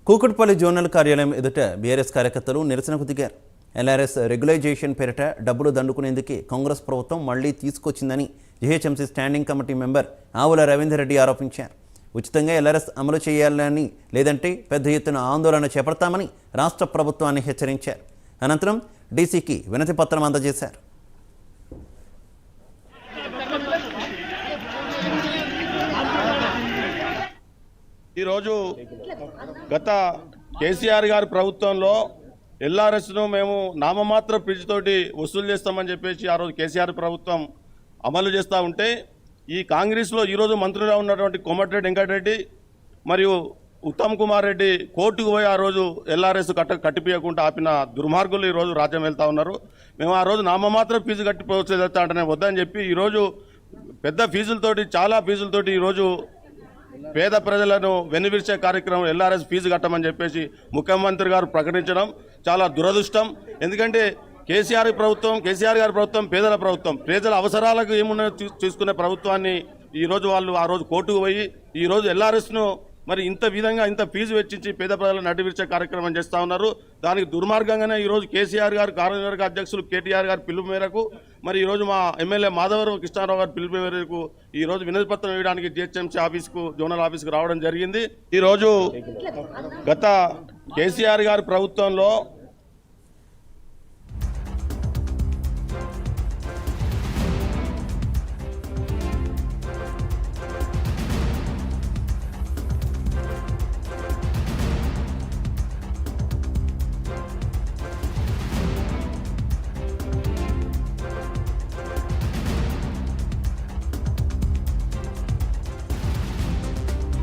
Kukatpally zonal కార్యాలయం ఎదుట BRS కార్యకర్తలు నిరసనకు దిగారు. ఎల్ఆర్ఎస్ రెగ్యులైజేషన్ పేరిట డబ్బులు దండుకునేందుకే కాంగ్రెస్ ప్రభుత్వం మళ్లీ తీసుకొచ్చిందని జీహెచ్ఎంసీ స్టాండింగ్ కమిటీ మెంబర్ ఆవుల రవీందర్ రెడ్డి ఆరోపించారు. ఉచితంగా ఎల్ఆర్ఎస్ అమలు చేయాలని, లేదంటే పెద్ద ఎత్తున ఆందోళన చేపడతామని రాష్ట్ర ప్రభుత్వాన్ని హెచ్చరించారు. అనంతరం డీసీకి వినతి పత్రం అందజేశారు. ఈరోజు గత కేసీఆర్ గారి ప్రభుత్వంలో ఎల్ఆర్ఎస్ను మేము నామమాత్ర ఫీజుతోటి వసూలు చేస్తామని చెప్పేసి ఆ రోజు కేసీఆర్ ప్రభుత్వం అమలు చేస్తూ ఉంటే, ఈ కాంగ్రెస్లో ఈరోజు మంత్రిగా ఉన్నటువంటి కోమటిరెడ్డి వెంకటరెడ్డి మరియు ఉత్తమ్ కుమార్ రెడ్డి కోర్టుకు పోయి ఆ రోజు ఎల్ఆర్ఎస్ కట్టిపోయకుండా ఆపిన దుర్మార్గులు ఈరోజు రాజ్యం వెళ్తూ ఉన్నారు. మేము ఆ రోజు నామమాత్ర ఫీజు కట్టిపోవచ్చేస్తా అంటే వద్దని చెప్పి ఈరోజు పెద్ద ఫీజులతోటి, చాలా ఫీజులతోటి ఈరోజు పేద ప్రజలను వెనువిరిచే కార్యక్రమం ఎల్ఆర్ఎస్ ఫీజు కట్టమని చెప్పేసి ముఖ్యమంత్రి గారు ప్రకటించడం చాలా దురదృష్టం. ఎందుకంటే కేసీఆర్ గారి ప్రభుత్వం పేదల ప్రభుత్వం, ప్రజల అవసరాలకు ఏమున్నాయో చూసుకునే ప్రభుత్వాన్ని ఈరోజు వాళ్ళు ఆ రోజు కోర్టుకు పోయి ఈరోజు ఎల్ఆర్ఎస్ను మరి ఇంత ఫీజు వెచ్చించి పేద ప్రజలను నడివిరిచే కార్యక్రమం చేస్తూ ఉన్నారు. దానికి దుర్మార్గంగానే ఈరోజు కేసీఆర్ గారు, కార్యనిర్వాహక అధ్యక్షులు కేటీఆర్ గారి పిలుపు మేరకు, మరి ఈరోజు మా ఎమ్మెల్యే మాధవరావు కృష్ణారావు గారి పిలుపు మేరకు ఈరోజు వినతి పత్రం వేయడానికి జీహెచ్ఎంసీ ఆఫీస్కు, జోనల్ ఆఫీస్కు రావడం జరిగింది. ఈరోజు గత కేసీఆర్ గారి ప్రభుత్వంలో